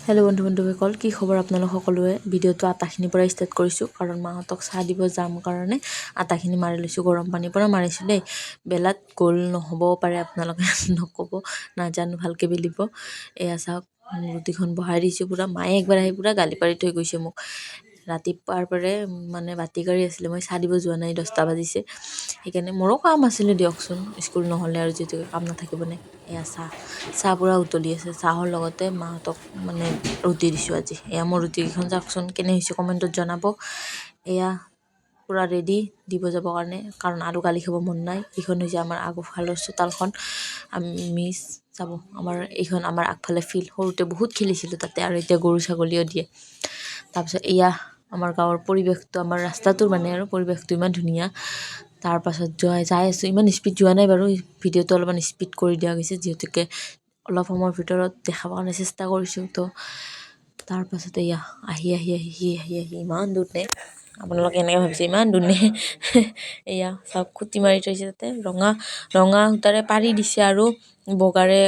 Hello' বন্ধুসকল, কি খবৰ আপোনালোক সকলোৱে? ভিডিঅ'টো আটাখিনিৰ পৰা ষ্টাৰ্ট কৰিছোঁ, কাৰণ মাহঁতক চাহ দিব যাম কাৰণে আটাখিনি মাৰি লৈছোঁ। গৰম পানীৰ পৰা মাৰিছোঁ দেই। বেলাত গ'ল নহ'বও পাৰে, আপোনালোকে নক'ব, নাজানো, ভালকৈ বেলিব। এয়া চাওক, ৰুটিখন বহাই দিছোঁ পূৰা। মায়ে একবাৰ আহি পূৰা গালি পাৰি থৈ গৈছে মোক। ৰাতিপুৱাৰ পৰাই মানে বাতি কাঢ়ি আছিলে, মই চাহ দিব যোৱা নাই, 10টা বাজিছে। সেইকাৰণে মোৰো কাম আছিলে দিয়কচোন, স্কুল নহ'লে আৰু যিহেতুকে কাম নাথাকিবনে। এয়া চাহ পূৰা উতলি আছে। চাহৰ লগতে মাহঁতক মানে ৰুটি দিছোঁ আজি। এয়া মোৰ ৰুটিকেইখন চাওকচোন কেনে হৈছে, কমেণ্টত জনাব। এয়া পূৰা ৰেডি দিব যাবৰ কাৰণে, কাৰণ আৰু গালি খাব মন নাই। এইখন হৈছে আমাৰ আগফালৰ চোতালখন। আমি চাব, এইখন আমাৰ আগফালে ফিল্ড। সৰুতে বহুত খেলিছিলোঁ তাতে, আৰু এতিয়া গৰু ছাগলীও দিয়ে। তাৰপিছত এয়া আমাৰ গাঁৱৰ পৰিৱেশটো, আমাৰ ৰাস্তাটোৰ মানে আৰু পৰিৱেশটো ইমান ধুনীয়া। তাৰপাছত যাই আছোঁ, ইমান স্পীড যোৱা নাই বাৰু, ভিডিঅ'টো অলপমান স্পীড কৰি দিয়া গৈছে, যিহেতুকে অলপ সময়ৰ ভিতৰত দেখাবৰ কাৰণে চেষ্টা কৰিছোঁ। তো তাৰপাছত এয়া আহি ইমান দূৰ নে, আপোনালোকে এনেকৈ ভাবিছে ইমান দূৰ নে। এয়া চাওক, খুটি মাৰি থৈছে তাতে, ৰঙা সূতাৰে পাৰি দিছে আৰু বগাৰে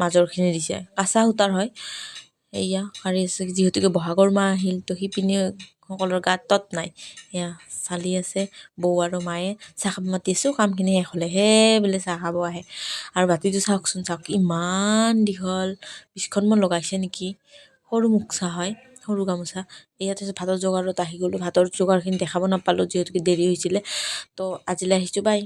মাজৰখিনি দিছে, কাঁচা সূতাৰ হয়। এয়া পাৰি আছে, যিহেতুকে বহাগৰ মাহ আহিল, তো সিপিনে সকলৰ গাত তত নাই। এয়া চালি আছে বৌ আৰু মায়ে, চাহ খাব মাতি আছোঁ, কামখিনি শেষ হ'লেহে বোলে চাহ খাব আহে। আৰু বাতিটো চাওকচোন, ইমান দীঘল, 20খনমান লগাইছে নেকি। সৰু মুচা হয়, সৰু গামোচা। ইয়াতে ভাতৰ যোগাৰত আহি গ'লোঁ, ভাতৰ যোগাৰখিনি দেখাব নাপালোঁ যিহেতুকে দেৰি হৈছিলে। তো আজিলৈ আহিছোঁ, বাই।